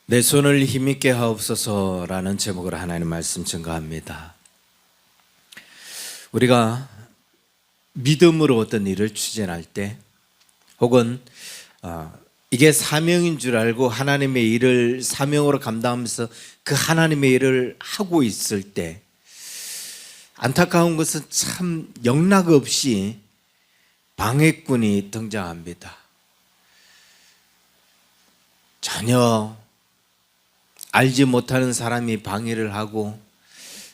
내 손을 힘있게 하옵소서라는 제목으로 하나님 말씀 증거합니다. 우리가 믿음으로 어떤 일을 추진할 때 혹은 이게 사명인 줄 알고 하나님의 일을 사명으로 감당하면서 그 하나님의 일을 하고 있을 때 안타까운 것은 참 영락없이 방해꾼이 등장합니다. 전혀 알지 못하는 사람이 방해를 하고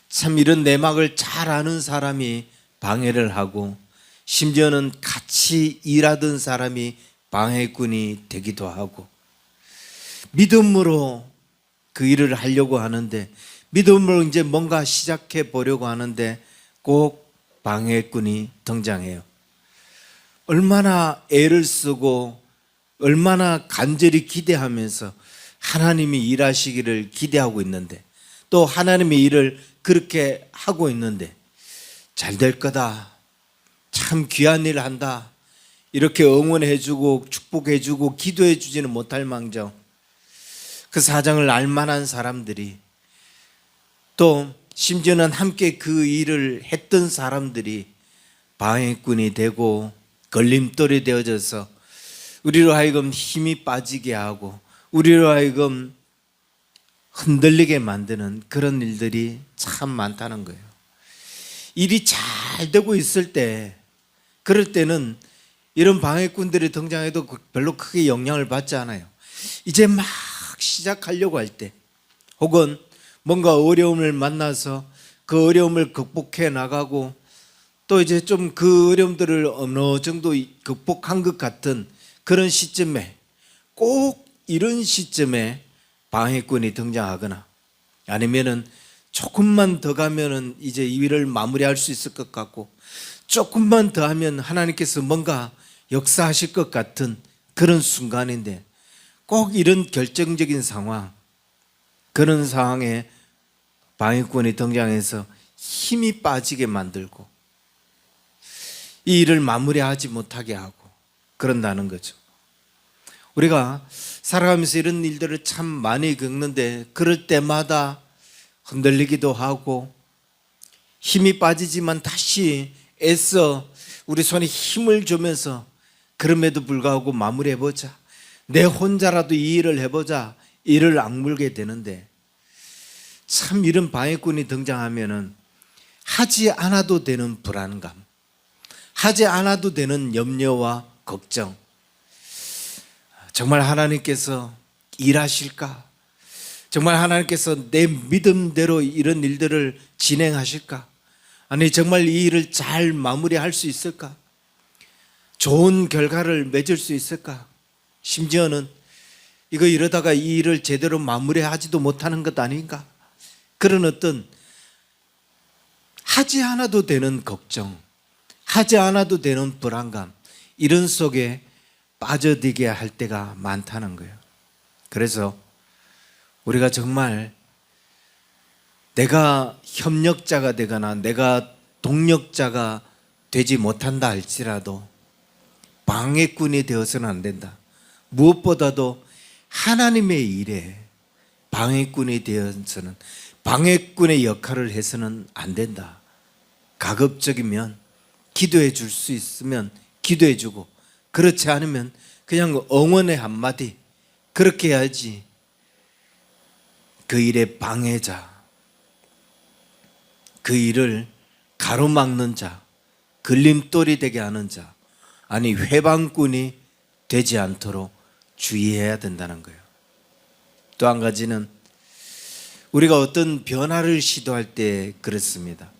참 이런 내막을 잘 아는 사람이 방해를 하고 심지어는 같이 일하던 사람이 방해꾼이 되기도 하고 믿음으로 그 일을 하려고 하는데 믿음으로 이제 뭔가 시작해 보려고 하는데 꼭 방해꾼이 등장해요. 얼마나 애를 쓰고 얼마나 간절히 기대하면서 하나님이 일하시기를 기대하고 있는데 또 하나님의 일을 그렇게 하고 있는데 잘 될 거다, 참 귀한 일을 한다 이렇게 응원해주고 축복해주고 기도해주지는 못할 망정 그 사정을 알만한 사람들이 또 심지어는 함께 그 일을 했던 사람들이 방해꾼이 되고 걸림돌이 되어져서 우리로 하여금 힘이 빠지게 하고 우리로 하여금 흔들리게 만드는 그런 일들이 참 많다는 거예요. 일이 잘 되고 있을 때 그럴 때는 이런 방해꾼들이 등장해도 별로 크게 영향을 받지 않아요. 이제 막 시작하려고 할 때 혹은 뭔가 어려움을 만나서 그 어려움을 극복해 나가고 또 이제 좀 그 어려움들을 어느 정도 극복한 것 같은 그런 시점에 꼭 이런 시점에 방해꾼이 등장하거나 아니면은 조금만 더 가면은 이제 이 일을 마무리할 수 있을 것 같고 조금만 더 하면 하나님께서 뭔가 역사하실 것 같은 그런 순간인데 꼭 이런 결정적인 상황 그런 상황에 방해꾼이 등장해서 힘이 빠지게 만들고 이 일을 마무리하지 못하게 하고 그런다는 거죠. 우리가 살아가면서 이런 일들을 참 많이 겪는데 그럴 때마다 흔들리기도 하고 힘이 빠지지만 다시 애써 우리 손에 힘을 주면서 그럼에도 불구하고 마무리해보자, 내 혼자라도 이 일을 해보자 이를 악물게 되는데 참 이런 방해꾼이 등장하면은 하지 않아도 되는 불안감, 하지 않아도 되는 염려와 걱정, 정말 하나님께서 일하실까? 정말 하나님께서 내 믿음대로 이런 일들을 진행하실까? 아니 정말 이 일을 잘 마무리할 수 있을까? 좋은 결과를 맺을 수 있을까? 심지어는 이거 이러다가 이 일을 제대로 마무리하지도 못하는 것 아닌가? 그런 어떤 하지 않아도 되는 걱정, 하지 않아도 되는 불안감 이런 속에 빠져들게 할 때가 많다는 거예요. 그래서 우리가 정말 내가 협력자가 되거나 내가 동력자가 되지 못한다 할지라도 방해꾼이 되어서는 안 된다. 무엇보다도 하나님의 일에 방해꾼이 되어서는 방해꾼의 역할을 해서는 안 된다. 가급적이면 기도해 줄 수 있으면 기도해 주고 그렇지 않으면 그냥 응원의 한마디 그렇게 해야지. 그 일의 방해자, 그 일을 가로막는 자, 걸림돌이 되게 하는 자, 아니 회방꾼이 되지 않도록 주의해야 된다는 거예요. 또 한 가지는 우리가 어떤 변화를 시도할 때 그렇습니다.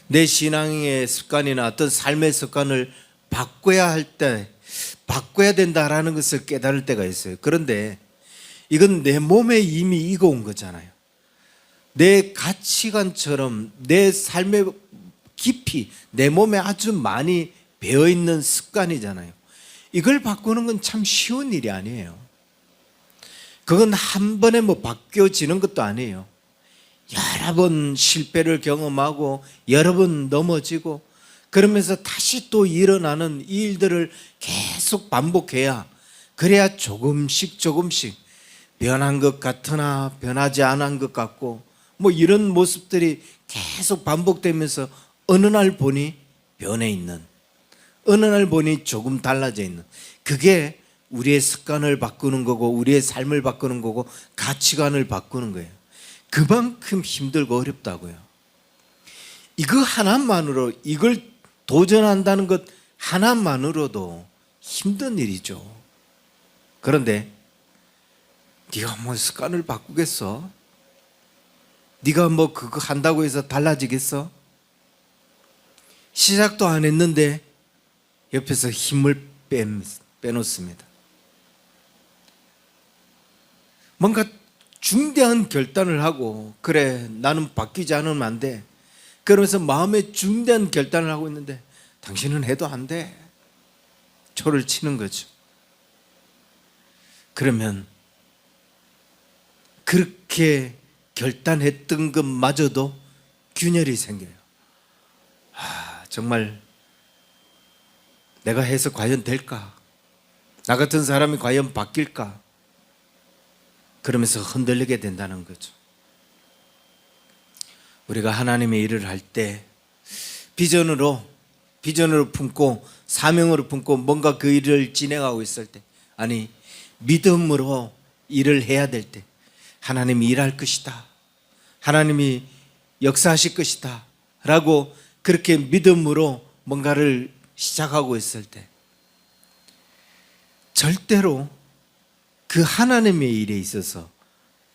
내 신앙의 습관이나 어떤 삶의 습관을 바꿔야 할 때 바꿔야 된다라는 것을 깨달을 때가 있어요. 그런데 이건 내 몸에 이미 익어온 거잖아요. 내 가치관처럼 내 삶에 깊이 내 몸에 아주 많이 배어있는 습관이잖아요. 이걸 바꾸는 건 참 쉬운 일이 아니에요. 그건 한 번에 뭐 바뀌어지는 것도 아니에요. 여러 번 실패를 경험하고 여러 번 넘어지고 그러면서 다시 또 일어나는 이 일들을 계속 반복해야 그래야 조금씩 변한 것 같으나 변하지 않은 것 같고 뭐 이런 모습들이 계속 반복되면서 어느 날 보니 변해 있는, 어느 날 보니 조금 달라져 있는, 그게 우리의 습관을 바꾸는 거고 우리의 삶을 바꾸는 거고 가치관을 바꾸는 거예요. 그만큼 힘들고 어렵다고요. 이거 하나만으로, 이걸 도전한다는 것 하나만으로도 힘든 일이죠. 그런데 네가 뭐 습관을 바꾸겠어? 네가 뭐 그거 한다고 해서 달라지겠어? 시작도 안 했는데 옆에서 힘을 빼놓습니다. 뭔가 중대한 결단을 하고, 그래 나는 바뀌지 않으면 안 돼, 그러면서 마음에 중대한 결단을 하고 있는데 당신은 해도 안 돼, 초를 치는 거죠. 그러면 그렇게 결단했던 것마저도 균열이 생겨요. 정말 내가 해서 과연 될까? 나 같은 사람이 과연 바뀔까? 그러면서 흔들리게 된다는 거죠. 우리가 하나님의 일을 할 때 비전으로 품고 사명으로 품고 뭔가 그 일을 진행하고 있을 때, 아니 믿음으로 일을 해야 될 때, 하나님이 일할 것이다, 하나님이 역사하실 것이다 라고 그렇게 믿음으로 뭔가를 시작하고 있을 때 절대로 그 하나님의 일에 있어서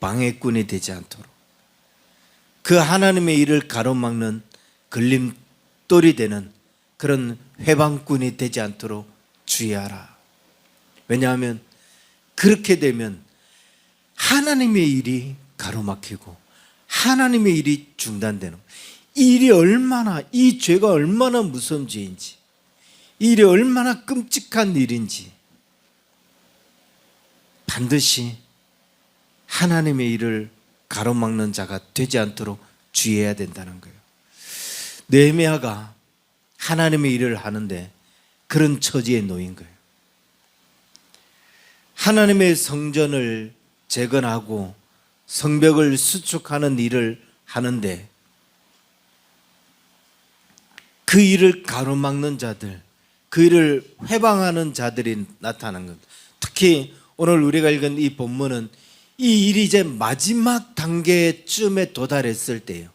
방해꾼이 되지 않도록, 그 하나님의 일을 가로막는 걸림돌이 되는 그런 회방꾼이 되지 않도록 주의하라. 왜냐하면 그렇게 되면 하나님의 일이 가로막히고 하나님의 일이 중단되는, 이 일이 얼마나, 이 죄가 얼마나 무서운 죄인지, 이 일이 얼마나 끔찍한 일인지 반드시 하나님의 일을 가로막는 자가 되지 않도록 주의해야 된다는 거예요. 느헤미야가 하나님의 일을 하는데 그런 처지에 놓인 거예요. 하나님의 성전을 재건하고 성벽을 수축하는 일을 하는데 그 일을 가로막는 자들, 그 일을 회방하는 자들이 나타난 것. 특히 오늘 우리가 읽은 이 본문은 이 일이 이제 마지막 단계쯤에 도달했을 때예요.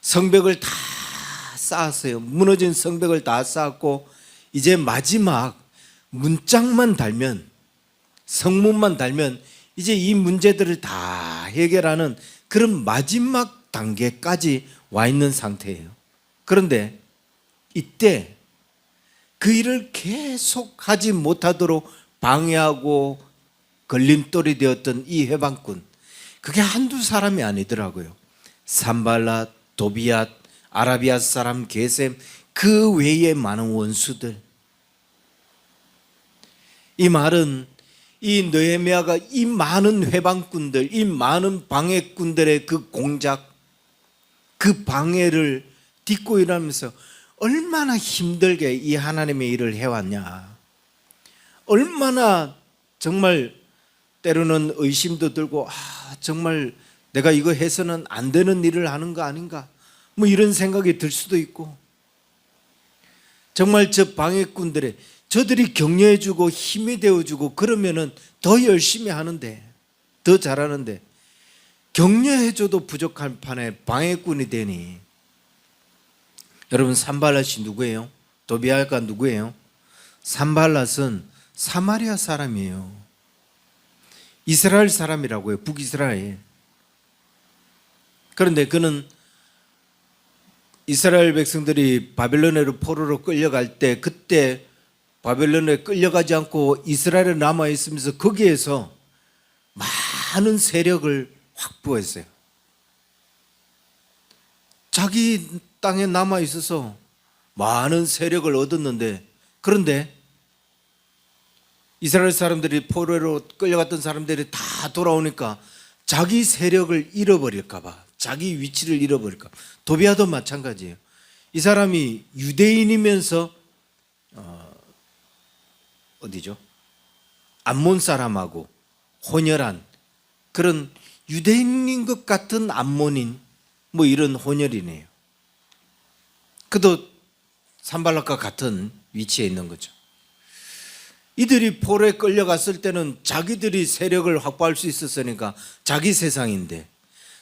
성벽을 다 쌓았어요. 무너진 성벽을 다 쌓았고 이제 마지막 문짝만 달면, 성문만 달면 이제 이 문제들을 다 해결하는 그런 마지막 단계까지 와 있는 상태예요. 그런데 이때 그 일을 계속 하지 못하도록 방해하고 걸림돌이 되었던 이 회방꾼, 그게 한두 사람이 아니더라고요. 산발랏, 도비앗, 아라비아 사람 게셈, 그 외에 많은 원수들. 이 말은 이 느헤미야가 이 많은 회방꾼들, 이 많은 방해꾼들의 그 공작, 그 방해를 딛고 일하면서 얼마나 힘들게 이 하나님의 일을 해왔냐, 얼마나 정말 때로는 의심도 들고 정말 내가 이거 해서는 안 되는 일을 하는 거 아닌가, 뭐 이런 생각이 들 수도 있고, 정말 저 방해꾼들의, 저들이 격려해주고 힘이 되어주고 그러면은 더 열심히 하는데, 더 잘하는데 격려해줘도 부족한 판에 방해꾼이 되니. 여러분, 산발랏이 누구예요? 도비아가 누구예요? 산발랏은 사마리아 사람이에요. 이스라엘 사람이라고요. 북이스라엘. 그런데 그는 이스라엘 백성들이 바벨론으로 포로로 끌려갈 때, 그때 바벨론에 끌려가지 않고 이스라엘에 남아 있으면서 거기에서 많은 세력을 확보했어요. 자기 땅에 남아 있어서 많은 세력을 얻었는데, 그런데 이스라엘 사람들이 포로로 끌려갔던 사람들이 다 돌아오니까 자기 세력을 잃어버릴까 봐, 자기 위치를 잃어버릴까 봐. 도비아도 마찬가지예요. 이 사람이 유대인이면서 어디죠? 암몬 사람하고 혼혈한 그런 유대인인 것 같은 암몬인 뭐 이런 혼혈이네요. 그도 산발락과 같은 위치에 있는 거죠. 이들이 포로에 끌려갔을 때는 자기들이 세력을 확보할 수 있었으니까 자기 세상인데,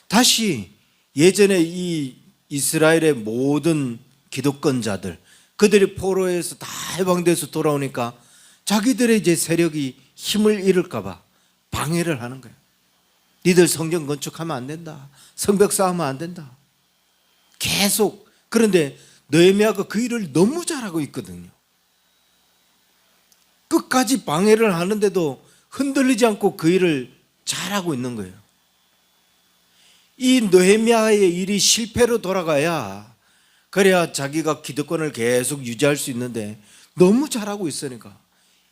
다시 예전에 이 이스라엘의 모든 기득권자들, 그들이 포로에서 다 해방돼서 돌아오니까 자기들의 이제 세력이 힘을 잃을까 봐 방해를 하는 거예요. 니들 성전 건축하면 안 된다, 성벽 쌓으면 안 된다, 계속. 그런데 느헤미야가 그 일을 너무 잘하고 있거든요. 끝까지 방해를 하는데도 흔들리지 않고 그 일을 잘하고 있는 거예요. 이 느헤미야의 일이 실패로 돌아가야, 그래야 자기가 기득권을 계속 유지할 수 있는데 너무 잘하고 있으니까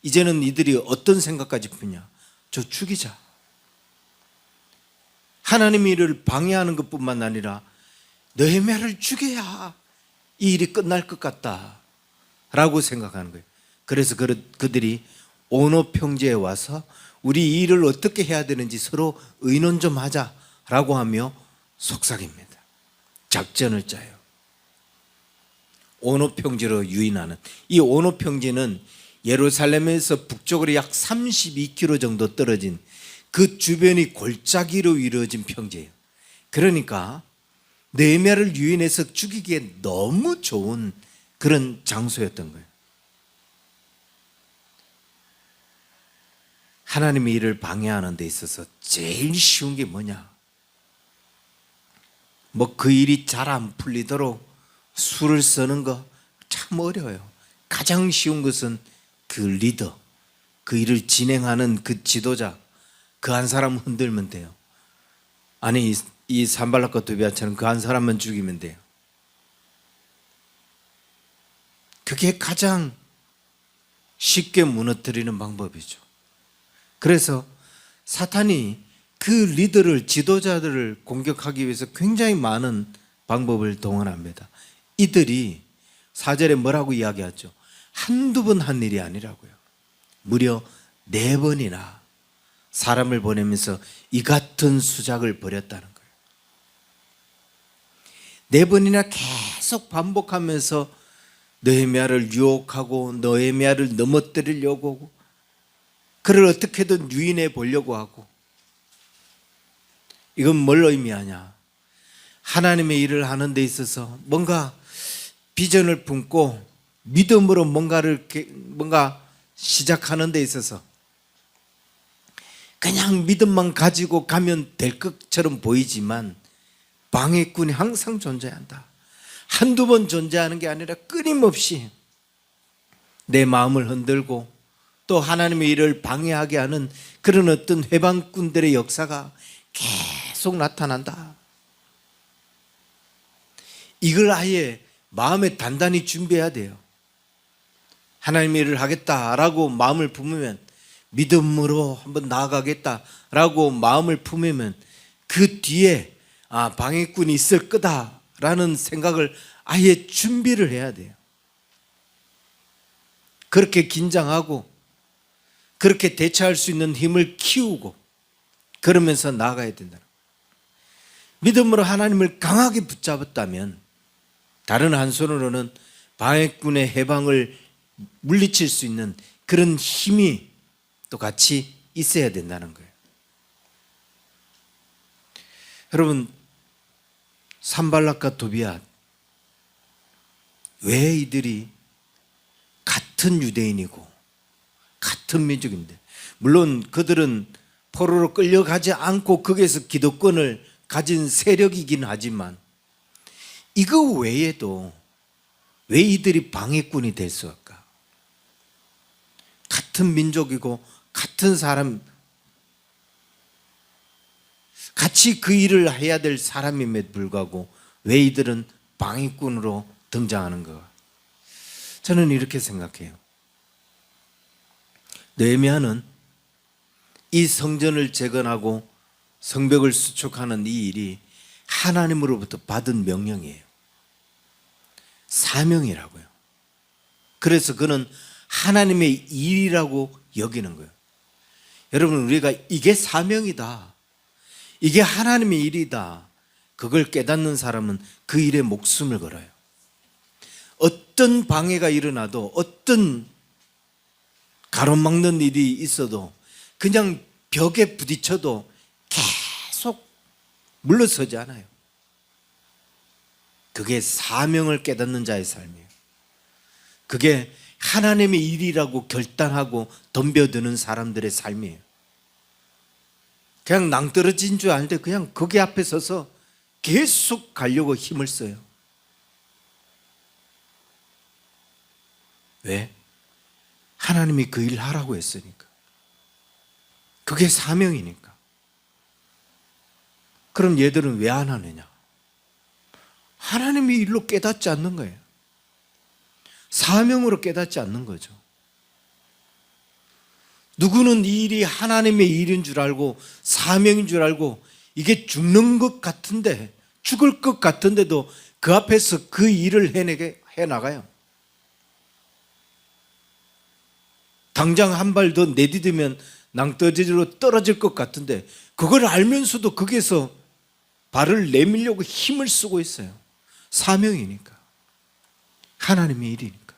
이제는 이들이 어떤 생각까지 푸냐, 저 죽이자. 하나님의 일을 방해하는 것뿐만 아니라 느헤미야를 죽여야 이 일이 끝날 것 같다라고 생각하는 거예요. 그래서 그들이 오노 평지에 와서 우리 이 일을 어떻게 해야 되는지 서로 의논 좀 하자라고 하며 속삭입니다. 작전을 짜요. 오노 평지로 유인하는, 이 오노 평지는 예루살렘에서 북쪽으로 약 32km 정도 떨어진 그 주변이 골짜기로 이루어진 평지예요. 그러니까 느헤미야를 유인해서 죽이기에 너무 좋은 그런 장소였던 거예요. 하나님의 일을 방해하는 데 있어서 제일 쉬운 게 뭐냐? 뭐 그 일이 잘 안 풀리도록 수를 쓰는 거 참 어려워요. 가장 쉬운 것은 그 리더, 그 일을 진행하는 그 지도자, 그 한 사람 흔들면 돼요. 아니, 이 산발락과 도비아처럼 그 한 사람만 죽이면 돼요. 그게 가장 쉽게 무너뜨리는 방법이죠. 그래서 사탄이 그 리더를, 지도자들을 공격하기 위해서 굉장히 많은 방법을 동원합니다. 이들이 4절에 뭐라고 이야기하죠? 한두 번 한 일이 아니라고요. 무려 4번이나 사람을 보내면서 이 같은 수작을 벌였다는 거예요. 4번이나 계속 반복하면서 느헤미야를 유혹하고 느헤미야를 넘어뜨리려고 하고, 그를 어떻게든 유인해 보려고 하고. 이건 뭘 의미하냐? 하나님의 일을 하는 데 있어서 뭔가 비전을 품고 믿음으로 뭔가 시작하는 데 있어서 그냥 믿음만 가지고 가면 될 것처럼 보이지만 방해꾼이 항상 존재한다. 한두 번 존재하는 게 아니라 끊임없이 내 마음을 흔들고 또 하나님의 일을 방해하게 하는 그런 어떤 회방꾼들의 역사가 계속 나타난다. 이걸 아예 마음에 단단히 준비해야 돼요. 하나님의 일을 하겠다라고 마음을 품으면, 믿음으로 한번 나아가겠다라고 마음을 품으면 그 뒤에 방해꾼이 있을 거다라는 생각을 아예 준비를 해야 돼요. 그렇게 긴장하고 그렇게 대처할 수 있는 힘을 키우고 그러면서 나아가야 된다. 믿음으로 하나님을 강하게 붙잡았다면 다른 한손으로는 방해꾼의 해방을 물리칠 수 있는 그런 힘이 또 같이 있어야 된다는 거예요. 여러분, 산발락과 도비앗, 왜 이들이 같은 유대인이고 같은 민족인데, 물론 그들은 포로로 끌려가지 않고 거기에서 기득권을 가진 세력이긴 하지만 이거 외에도 왜 이들이 방해꾼이 될 수 없을까? 같은 민족이고 같은 사람, 같이 그 일을 해야 될 사람임에도 불구하고 왜 이들은 방해꾼으로 등장하는가? 저는 이렇게 생각해요. 느헤미야는 이 성전을 재건하고 성벽을 수축하는 이 일이 하나님으로부터 받은 명령이에요. 사명이라고요. 그래서 그는 하나님의 일이라고 여기는 거예요. 여러분, 우리가 이게 사명이다, 이게 하나님의 일이다. 그걸 깨닫는 사람은 그 일에 목숨을 걸어요. 어떤 방해가 일어나도 어떤 가로막는 일이 있어도 그냥 벽에 부딪혀도 계속 물러서지 않아요. 그게 사명을 깨닫는 자의 삶이에요. 그게 하나님의 일이라고 결단하고 덤벼드는 사람들의 삶이에요. 그냥 낭떠러진 줄 아는데 그냥 거기 앞에 서서 계속 가려고 힘을 써요. 왜? 하나님이 그 일 하라고 했으니까. 그게 사명이니까. 그럼 얘들은 왜 안 하느냐? 하나님의 일로 깨닫지 않는 거예요. 사명으로 깨닫지 않는 거죠. 누구는 이 일이 하나님의 일인 줄 알고 사명인 줄 알고 이게 죽는 것 같은데, 죽을 것 같은데도 그 앞에서 그 일을 해나가요. 당장 한 발 더 내디디면 낭떠러지로 떨어질 것 같은데 그걸 알면서도 거기에서 발을 내밀려고 힘을 쓰고 있어요. 사명이니까. 하나님의 일이니까.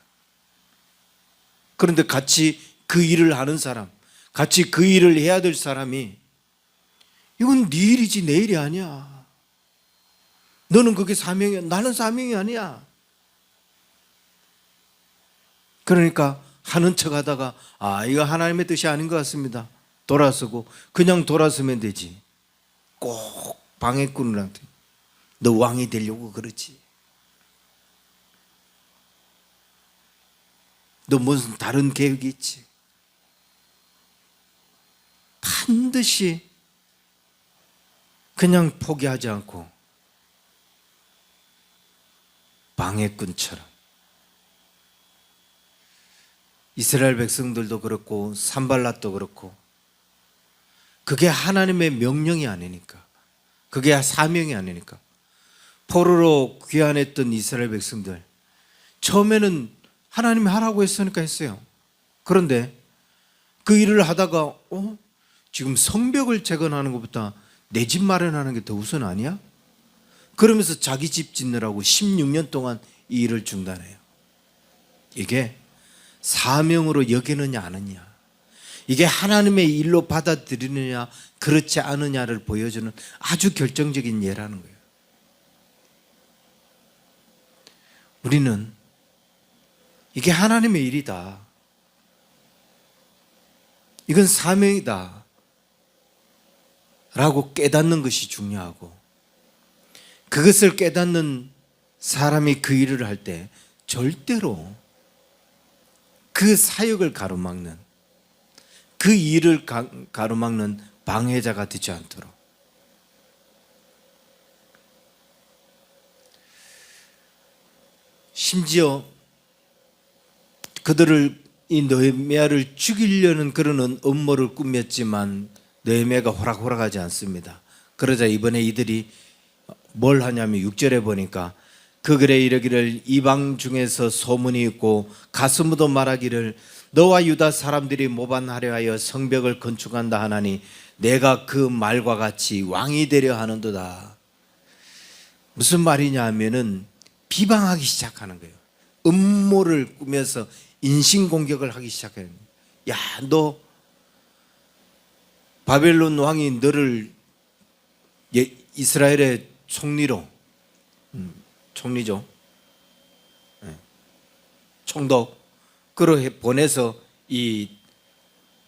그런데 같이 그 일을 하는 사람, 같이 그 일을 해야 될 사람이 이건 네 일이지 내 일이 아니야. 너는 그게 사명이야. 나는 사명이 아니야. 그러니까 하는 척 하다가 이거 하나님의 뜻이 아닌 것 같습니다. 돌아서고 그냥 돌아서면 되지. 꼭 방해꾼이랑 너 왕이 되려고 그러지. 너 무슨 다른 계획이 있지. 반드시 그냥 포기하지 않고 방해꾼처럼 이스라엘 백성들도 그렇고 산발랏도 그렇고 그게 하나님의 명령이 아니니까, 그게 사명이 아니니까 포로로 귀환했던 이스라엘 백성들 처음에는 하나님이 하라고 했으니까 했어요. 그런데 그 일을 하다가 지금 성벽을 재건하는 것보다 내 집 마련하는 게 더 우선 아니야? 그러면서 자기 집 짓느라고 16년 동안 이 일을 중단해요. 이게 사명으로 여기느냐 안 하느냐, 이게 하나님의 일로 받아들이느냐 그렇지 않느냐를 보여주는 아주 결정적인 예라는 거예요. 우리는 이게 하나님의 일이다, 이건 사명이다 라고 깨닫는 것이 중요하고, 그것을 깨닫는 사람이 그 일을 할 때 절대로 그 사역을 가로막는, 그 일을 가로막는 방해자가 되지 않도록. 심지어 그들을, 이 느헤미야를 죽이려는 그런 음모를 꾸몄지만 느헤미야가 호락호락하지 않습니다. 그러자 이번에 이들이 뭘 하냐면 6절에 보니까 그 글에 이르기를 이방 중에서 소문이 있고 가스무도 말하기를 너와 유다 사람들이 모반하려 하여 성벽을 건축한다 하나니 내가 그 말과 같이 왕이 되려 하는도다. 무슨 말이냐 하면은 비방하기 시작하는 거예요. 음모를 꾸며서 인신공격을 하기 시작해요. 야, 너 바벨론 왕이 너를 이스라엘의 총리로, 총리죠, 총독으로 보내서 이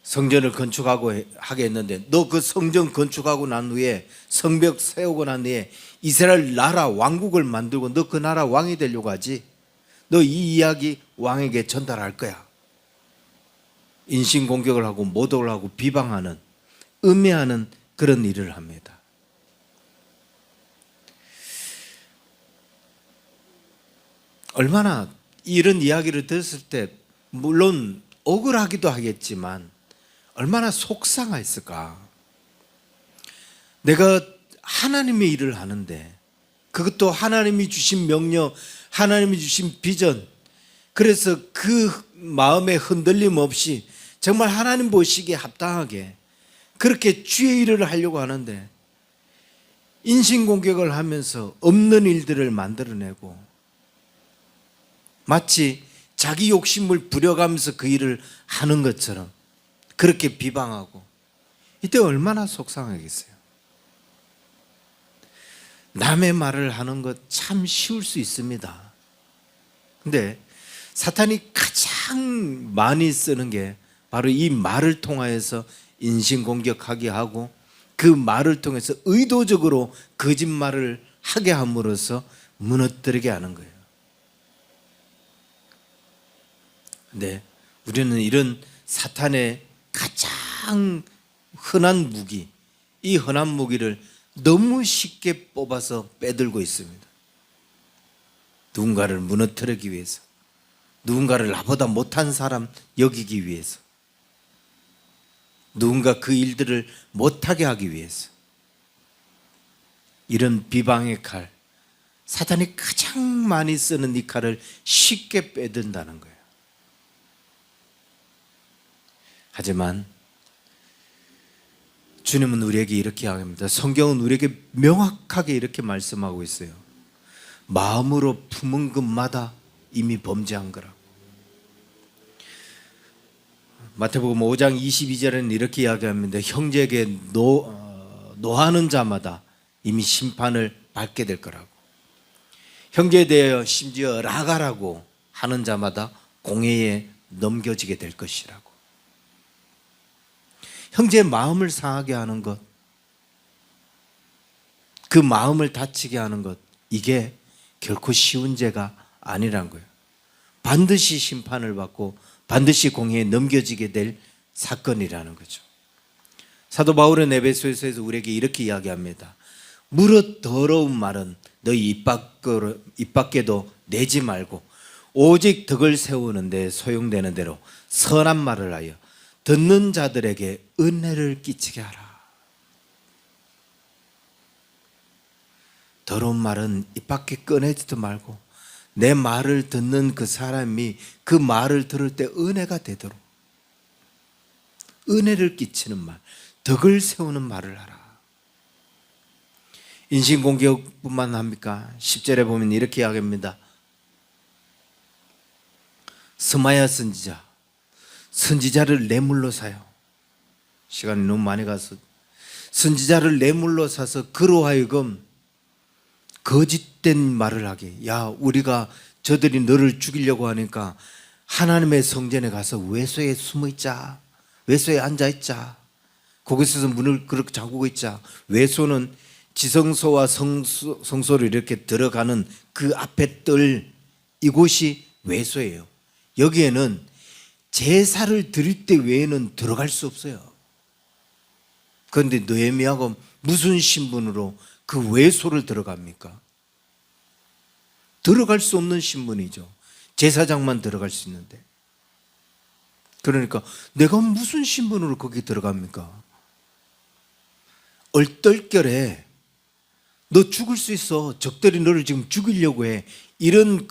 성전을 건축하고 하게 했는데 너 그 성전 건축하고 난 후에, 성벽 세우고 난 후에 이스라엘 나라 왕국을 만들고 너 그 나라 왕이 되려고 하지? 너 이 이야기 왕에게 전달할 거야. 인신공격을 하고 모독을 하고 비방하는, 음해하는 그런 일을 합니다. 얼마나 이런 이야기를 들었을 때 물론 억울하기도 하겠지만 얼마나 속상했을까. 내가 하나님의 일을 하는데, 그것도 하나님이 주신 명령, 하나님이 주신 비전, 그래서 그 마음에 흔들림 없이 정말 하나님 보시기에 합당하게 그렇게 주의 일을 하려고 하는데 인신공격을 하면서 없는 일들을 만들어내고 마치 자기 욕심을 부려가면서 그 일을 하는 것처럼 그렇게 비방하고, 이때 얼마나 속상하겠어요. 남의 말을 하는 것 참 쉬울 수 있습니다. 근데 사탄이 가장 많이 쓰는 게 바로 이 말을 통하여서 인신공격하게 하고, 그 말을 통해서 의도적으로 거짓말을 하게 함으로써 무너뜨리게 하는 거예요. 근데 우리는 이런 사탄의 가장 흔한 무기, 이 흔한 무기를 너무 쉽게 뽑아서 빼들고 있습니다. 누군가를 무너뜨리기 위해서, 누군가를 나보다 못한 사람 여기기 위해서, 누군가 그 일들을 못하게 하기 위해서, 이런 비방의 칼, 사탄이 가장 많이 쓰는 이 칼을 쉽게 빼든다는 거예요. 하지만 주님은 우리에게 이렇게 이야기합니다. 성경은 우리에게 명확하게 이렇게 말씀하고 있어요. 마음으로 품은 것마다 이미 범죄한 거라고. 마태복음 5장 22절에는 이렇게 이야기합니다. 형제에게 노하는 자마다 이미 심판을 받게 될 거라고. 형제에 대하여 심지어 라가라고 하는 자마다 공회에 넘겨지게 될 것이라고. 형제의 마음을 상하게 하는 것, 그 마음을 다치게 하는 것, 이게 결코 쉬운 죄가 아니란 거예요. 반드시 심판을 받고 반드시 공회에 넘겨지게 될 사건이라는 거죠. 사도 바울은 에베소서에서 우리에게 이렇게 이야기합니다. 무릇 더러운 말은 너희 입 밖에도 내지 말고 오직 덕을 세우는데 소용되는 대로 선한 말을 하여 듣는 자들에게 은혜를 끼치게 하라. 더러운 말은 입 밖에 꺼내지도 말고 내 말을 듣는 그 사람이 그 말을 들을 때 은혜가 되도록, 은혜를 끼치는 말, 덕을 세우는 말을 하라. 인신공격뿐만 합니까? 10절에 보면 이렇게 이야기합니다. 스마야 선지자를 뇌물로 사요. 시간이 너무 많이 가서 선지자를 뇌물로 사서 그로 하여금 거짓된 말을 하게. 야, 우리가 저들이 너를 죽이려고 하니까 하나님의 성전에 가서 외소에 숨어 있자. 외소에 앉아 있자. 거기서 문을 그렇게 잠그고 있자. 외소는 지성소와 성소를 이렇게 들어가는 그 앞에 뜰 이곳이 외소예요. 여기에는 제사를 드릴 때 외에는 들어갈 수 없어요. 그런데 느헤미야가 무슨 신분으로 그 외소를 들어갑니까? 들어갈 수 없는 신분이죠. 제사장만 들어갈 수 있는데. 그러니까 내가 무슨 신분으로 거기 들어갑니까? 얼떨결에 너 죽을 수 있어. 적들이 너를 지금 죽이려고 해. 이런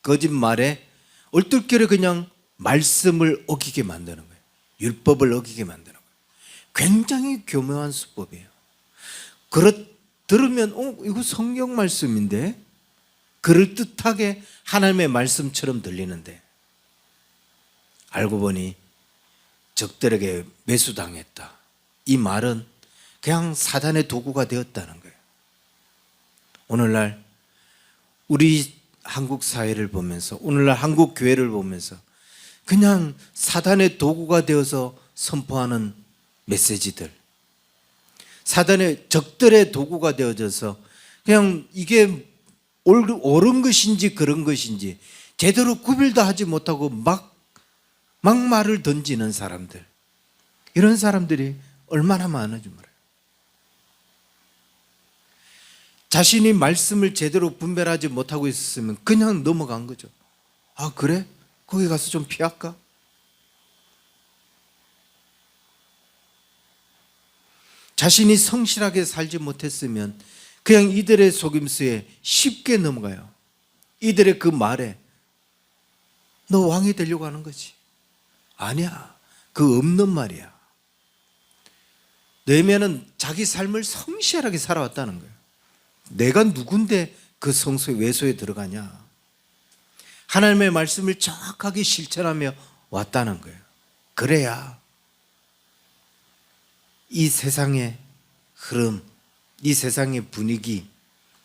거짓말에 얼떨결에 그냥 말씀을 어기게 만드는 거예요. 율법을 어기게 만드는 거예요. 굉장히 교묘한 수법이에요. 들으면 이거 성경 말씀인데, 그럴듯하게 하나님의 말씀처럼 들리는데 알고 보니 적들에게 매수당했다. 이 말은 그냥 사단의 도구가 되었다는 거예요. 오늘날 우리 한국 사회를 보면서, 오늘날 한국 교회를 보면서 그냥 사단의 도구가 되어서 선포하는 메시지들, 사단의 적들의 도구가 되어져서 그냥 이게 옳은 것인지 그런 것인지 제대로 구별도 하지 못하고 막 말을 던지는 사람들, 이런 사람들이 얼마나 많은지 몰라요. 자신이 말씀을 제대로 분별하지 못하고 있었으면 그냥 넘어간 거죠. 아, 그래? 거기 가서 좀 피할까? 자신이 성실하게 살지 못했으면 그냥 이들의 속임수에 쉽게 넘어가요. 이들의 그 말에 너 왕이 되려고 하는 거지. 아니야, 그 없는 말이야. 느헤미야는 자기 삶을 성실하게 살아왔다는 거예요. 내가 누군데 그 성소의 외소에 들어가냐. 하나님의 말씀을 정확하게 실천하며 왔다는 거예요. 그래야 이 세상의 흐름, 이 세상의 분위기,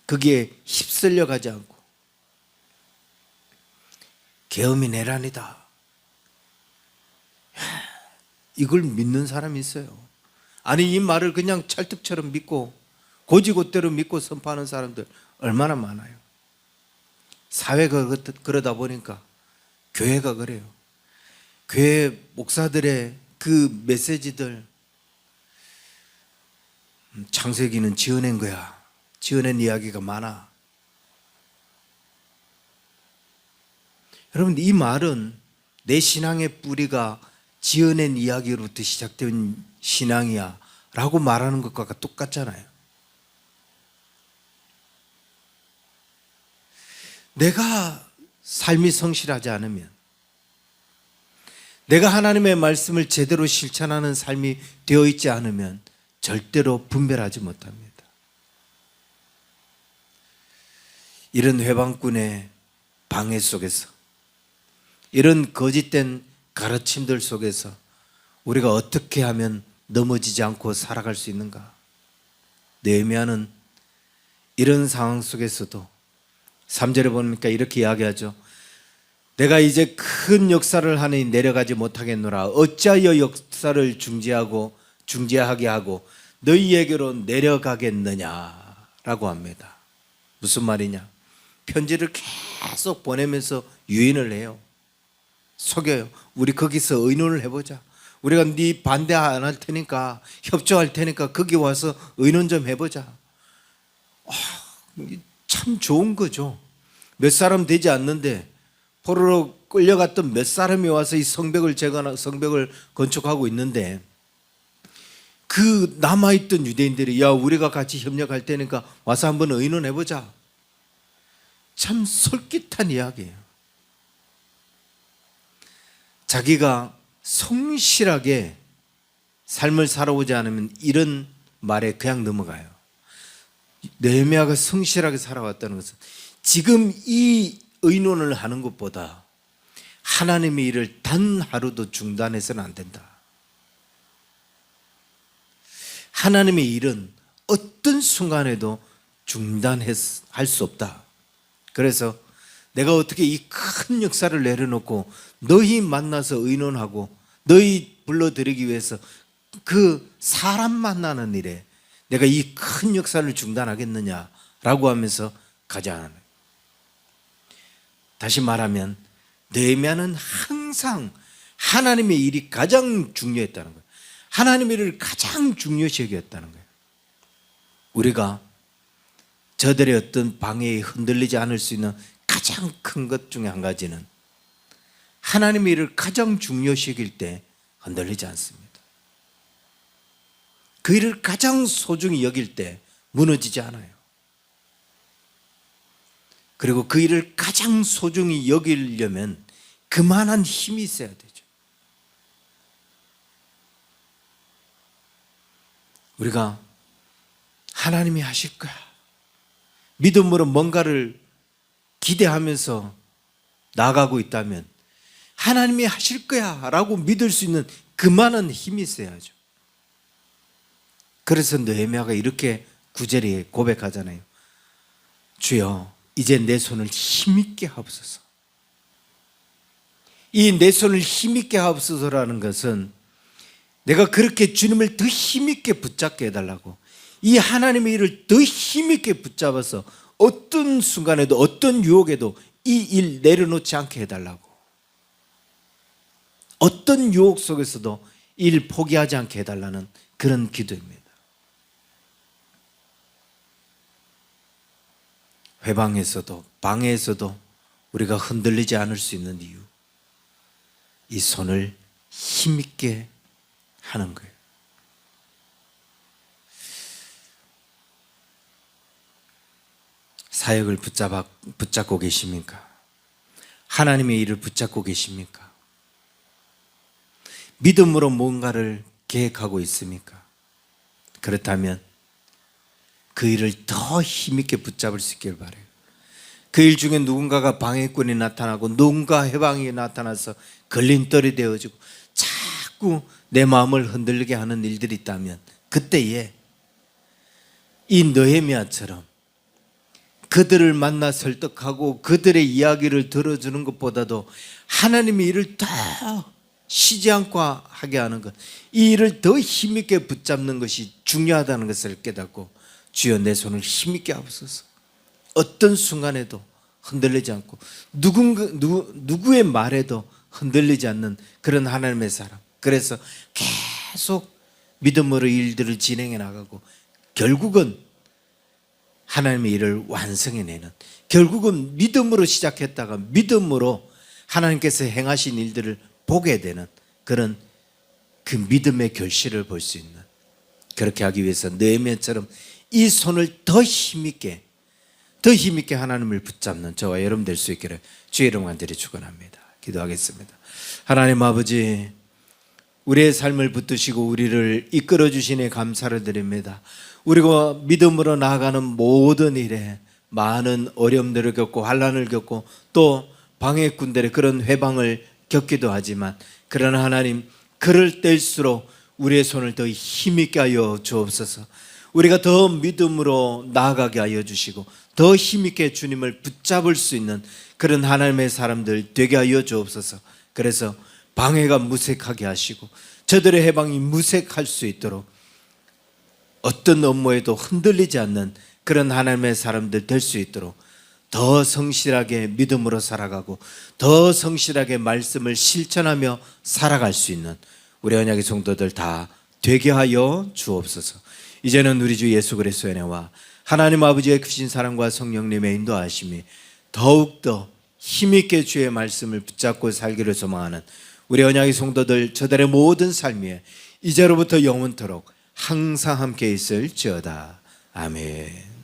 거기에 휩쓸려 가지 않고 계엄이 내란이다, 이걸 믿는 사람이 있어요. 아니, 이 말을 그냥 찰떡처럼 믿고 고지고대로 믿고 선포하는 사람들 얼마나 많아요. 사회가 그러다 보니까 교회가 그래요. 교회 목사들의 그 메시지들, 창세기는 지어낸 거야. 지어낸 이야기가 많아. 여러분, 이 말은 내 신앙의 뿌리가 지어낸 이야기로부터 시작된 신앙이야 라고 말하는 것과 똑같잖아요. 내가 삶이 성실하지 않으면, 내가 하나님의 말씀을 제대로 실천하는 삶이 되어 있지 않으면 절대로 분별하지 못합니다. 이런 회방꾼의 방해 속에서, 이런 거짓된 가르침들 속에서 우리가 어떻게 하면 넘어지지 않고 살아갈 수 있는가? 느헤미야는 이런 상황 속에서도 3절에 보니까 이렇게 이야기하죠. 내가 이제 큰 역사를 하니 내려가지 못하겠노라. 어찌하여 역사를 중지하게 하고 너희에게로 내려가겠느냐라고 합니다. 무슨 말이냐? 편지를 계속 보내면서 유인을 해요. 속여요. 우리 거기서 의논을 해보자. 우리가 네 반대 안 할 테니까, 협조할 테니까 거기 와서 의논 좀 해보자. 참 좋은 거죠. 몇 사람 되지 않는데 포로로 끌려갔던 몇 사람이 와서 이 성벽을 건축하고 있는데, 그 남아있던 유대인들이 야, 우리가 같이 협력할 테니까 와서 한번 의논해보자. 참 솔깃한 이야기예요. 자기가 성실하게 삶을 살아오지 않으면 이런 말에 그냥 넘어가요. 느헤미야가 성실하게 살아왔다는 것은 지금 이 의논을 하는 것보다 하나님의 일을 단 하루도 중단해서는 안 된다. 하나님의 일은 어떤 순간에도 중단할 수 없다. 그래서 내가 어떻게 이 큰 역사를 내려놓고 너희 만나서 의논하고 너희 불러들이기 위해서 그 사람 만나는 일에 내가 이 큰 역사를 중단하겠느냐라고 하면서 가지 않아요. 다시 말하면 느헤미야는 항상 하나님의 일이 가장 중요했다는 거예요. 하나님의 일을 가장 중요시 여겼다는 거예요. 우리가 저들의 어떤 방해에 흔들리지 않을 수 있는 가장 큰 것 중에 한 가지는 하나님의 일을 가장 중요시 여길 때 흔들리지 않습니다. 그 일을 가장 소중히 여길 때 무너지지 않아요. 그리고 그 일을 가장 소중히 여기려면 그만한 힘이 있어야 되죠. 우리가 하나님이 하실 거야, 믿음으로 뭔가를 기대하면서 나아가고 있다면 하나님이 하실 거야 라고 믿을 수 있는 그만한 힘이 있어야죠. 그래서 느헤미야가 이렇게 9절에 고백하잖아요. 주여, 이제 내 손을 힘있게 하옵소서. 이 내 손을 힘있게 하옵소서라는 것은 내가 그렇게 주님을 더 힘있게 붙잡게 해달라고, 이 하나님의 일을 더 힘있게 붙잡아서 어떤 순간에도 어떤 유혹에도 이 일 내려놓지 않게 해달라고, 어떤 유혹 속에서도 일 포기하지 않게 해달라는 그런 기도입니다. 회방에서도 방해에서도 우리가 흔들리지 않을 수 있는 이유, 이 손을 힘있게 하는 거예요. 사역을 붙잡고 계십니까? 하나님의 일을 붙잡고 계십니까? 믿음으로 뭔가를 계획하고 있습니까? 그렇다면 그 일을 더 힘있게 붙잡을 수 있기를 바라요. 그 일 중에 누군가가 방해꾼이 나타나고 누군가 해방이 나타나서 걸림돌이 되어지고 자꾸 내 마음을 흔들리게 하는 일들이 있다면 그때에 이 느헤미야처럼 그들을 만나 설득하고 그들의 이야기를 들어주는 것보다도 하나님이 이를 더 쉬지 않고 하게 하는 것, 이 일을 더 힘있게 붙잡는 것이 중요하다는 것을 깨닫고 주여 내 손을 힘있게 하옵소서. 어떤 순간에도 흔들리지 않고 누구의 말에도 흔들리지 않는 그런 하나님의 사람. 그래서 계속 믿음으로 일들을 진행해 나가고 결국은 하나님의 일을 완성해내는, 결국은 믿음으로 시작했다가 믿음으로 하나님께서 행하신 일들을 보게 되는 그런 그 믿음의 결실을 볼 수 있는, 그렇게 하기 위해서 느헤미야처럼 이 손을 더 힘있게 하나님을 붙잡는 저와 여러분 될 수 있기를 주의 이름 간절히 축원합니다. 기도하겠습니다. 하나님 아버지, 우리의 삶을 붙드시고 우리를 이끌어 주시니 감사를 드립니다. 우리가 믿음으로 나아가는 모든 일에 많은 어려움들을 겪고 환난을 겪고 또 방해꾼들의 그런 회방을 겪기도 하지만, 그러나 하나님, 그럴 때일수록 우리의 손을 더 힘있게 하여 주옵소서. 우리가 더 믿음으로 나아가게 하여 주시고 더 힘있게 주님을 붙잡을 수 있는 그런 하나님의 사람들 되게 하여 주옵소서. 그래서 방해가 무색하게 하시고 저들의 해방이 무색할 수 있도록 어떤 업무에도 흔들리지 않는 그런 하나님의 사람들 될 수 있도록 더 성실하게 믿음으로 살아가고 더 성실하게 말씀을 실천하며 살아갈 수 있는 우리 언약의 성도들 다 되게 하여 주옵소서. 이제는 우리 주 예수 그리스도의 은혜와 하나님 아버지의 크신 사랑과 성령님의 인도하심이 더욱더 힘있게 주의 말씀을 붙잡고 살기를 소망하는 우리 언약의 성도들 저들의 모든 삶 위에 이제로부터 영원토록 항상 함께 있을지어다. 아멘.